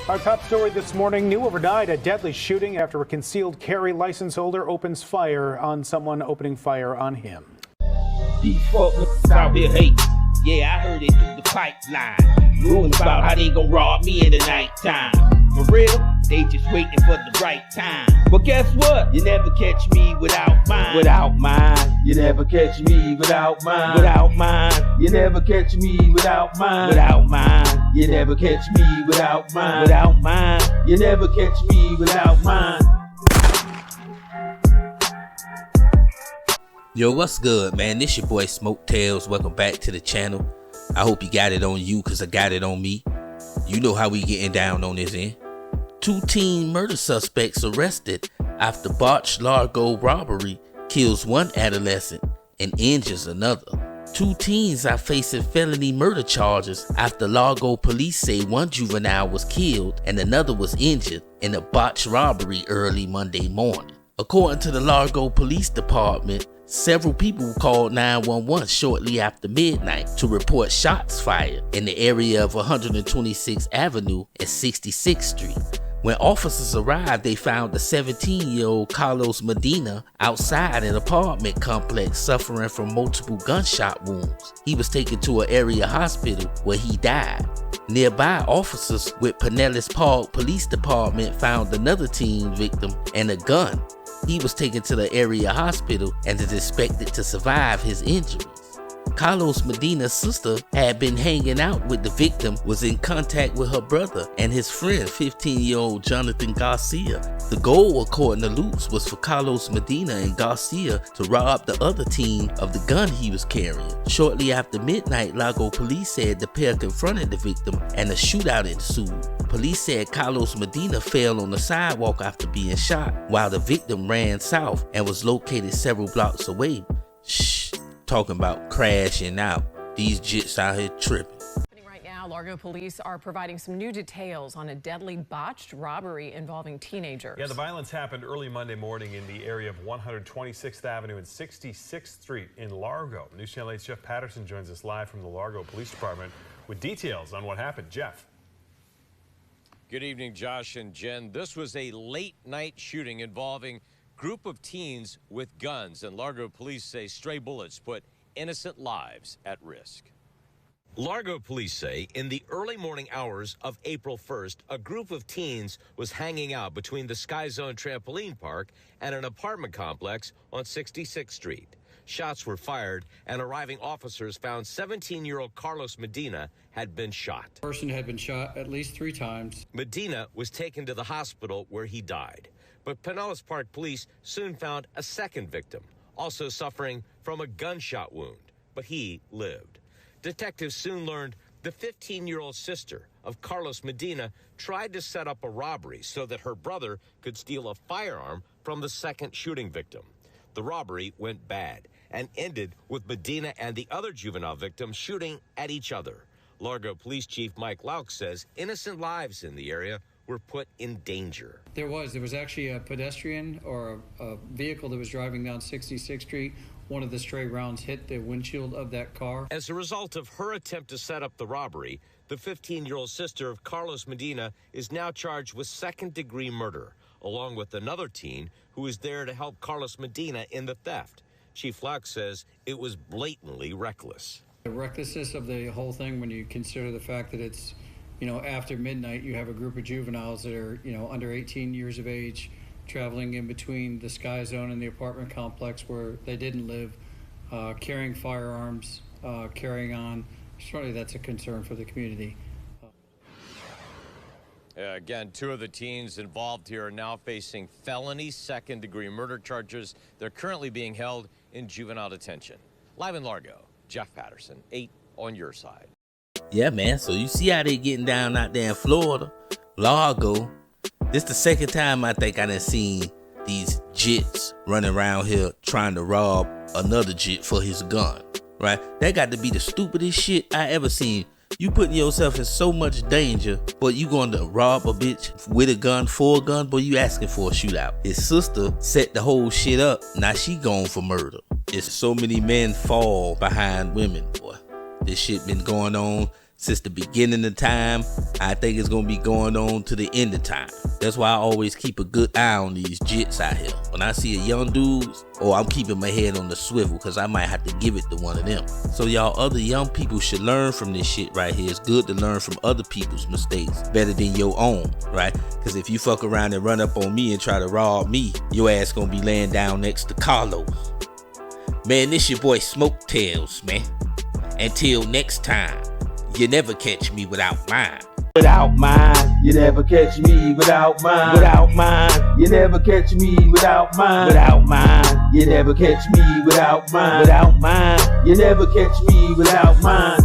Our top story this morning, new overnight, a deadly shooting after a concealed carry license holder opens fire on someone opening fire on him. These folks out here hate. Yeah, I heard it through the pipeline. Rumors about how they gon' rob me in the nighttime. For real, they just waiting for the right time. But guess what? You never catch me without mine. Without mine. You never catch me without mine. Without mine. You never catch me without mine. Without mine. You never catch me without mine. Without mine. You never catch me without mine. Yo, what's good, man? This your boy Smoke Tails. Welcome back to the channel. I hope you got it on you, cause I got it on me. You know how we getting down on this end. 2 teen murder suspects arrested after botched Largo robbery kills 1 adolescent and injures another. 2 teens are facing felony murder charges after Largo police say 1 juvenile was killed and another was injured in a botched robbery early Monday morning. According to the Largo Police Department, several people called 911 shortly after midnight to report shots fired in the area of 126th Avenue and 66th Street. When officers arrived, they found the 17-year-old Carlos Medina outside an apartment complex suffering from multiple gunshot wounds. He was taken to an area hospital where he died. Nearby, officers with Pinellas Park Police Department found another teen victim and a gun. He was taken to the area hospital and is expected to survive his injuries. Carlos Medina's sister had been hanging out with the victim, was in contact with her brother and his friend, 15-year-old Jonathan Garcia. The goal, according to Lutz, was for Carlos Medina and Garcia to rob the other teen of the gun he was carrying. Shortly after midnight, Largo police said the pair confronted the victim and a shootout ensued. Police said Carlos Medina fell on the sidewalk after being shot, while the victim ran south and was located several blocks away. Talking about crashing out. These jits out here tripping. Right now, Largo police are providing some new details on a deadly botched robbery involving teenagers. Yeah, the violence happened early Monday morning in the area of 126th Avenue and 66th Street in Largo. News Channel 8's Jeff Patterson joins us live from the Largo Police Department with details on what happened. Jeff. Good evening, Josh and Jen. This was a late night shooting involving group of teens with guns, and Largo police say stray bullets put innocent lives at risk. Largo police say in the early morning hours of April 1st, a group of teens was hanging out between the Sky Zone trampoline park and an apartment complex on 66th Street. Shots were fired, and arriving officers found 17-year-old Carlos Medina had been shot. The person had been shot at least 3 times. Medina was taken to the hospital where he died. But Pinellas Park police soon found a second victim, also suffering from a gunshot wound, but he lived. Detectives soon learned the 15-year-old sister of Carlos Medina tried to set up a robbery so that her brother could steal a firearm from the second shooting victim. The robbery went bad and ended with Medina and the other juvenile victim shooting at each other. Largo Police Chief Mike Lauk says innocent lives in the area were put in danger. There was actually a pedestrian or a vehicle that was driving down 66th Street. One of the stray rounds hit the windshield of that car. As a result of her attempt to set up the robbery, the 15-year-old sister of Carlos Medina is now charged with second-degree murder, along with another teen who was there to help Carlos Medina in the theft. Chief Lauk says it was blatantly reckless. The recklessness of the whole thing, when you consider the fact that it's after midnight, you have a group of juveniles that are, under 18 years of age, traveling in between the Sky Zone and the apartment complex where they didn't live, carrying firearms, carrying on. Surely that's a concern for the community. Again, 2 of the teens involved here are now facing felony second-degree murder charges. They're currently being held in juvenile detention. Live in Largo, Jeff Patterson, 8 on your side. Yeah, man, so you see how they getting down out there in Florida. Largo, this the second time I think I done seen these jits running around here trying to rob another jit for his gun, right? That got to be the stupidest shit I ever seen. You putting yourself in so much danger, but you going to rob a bitch with a gun, for a gun, but you asking for a shootout. His sister set the whole shit up. Now she going for murder. It's so many men fall behind women, boy. This shit been going on since the beginning of time. I think it's gonna be going on to the end of time. That's why I always keep a good eye on these jits out here. When I see a young dudes, I'm keeping my head on the swivel, because I might have to give it to one of them. So y'all other young people should learn from this shit right here. It's good to learn from other people's mistakes better than your own, right? Because if you fuck around and run up on me and try to rob me, your ass gonna be laying down next to Carlos. Man, this your boy Smoke Tails, man. Until next time, you never catch me without mine. Without mine, you never catch me without mine. Without mine, you never catch me without mine. Without mine, you never catch me without mine. Without mine, you never catch me without mine.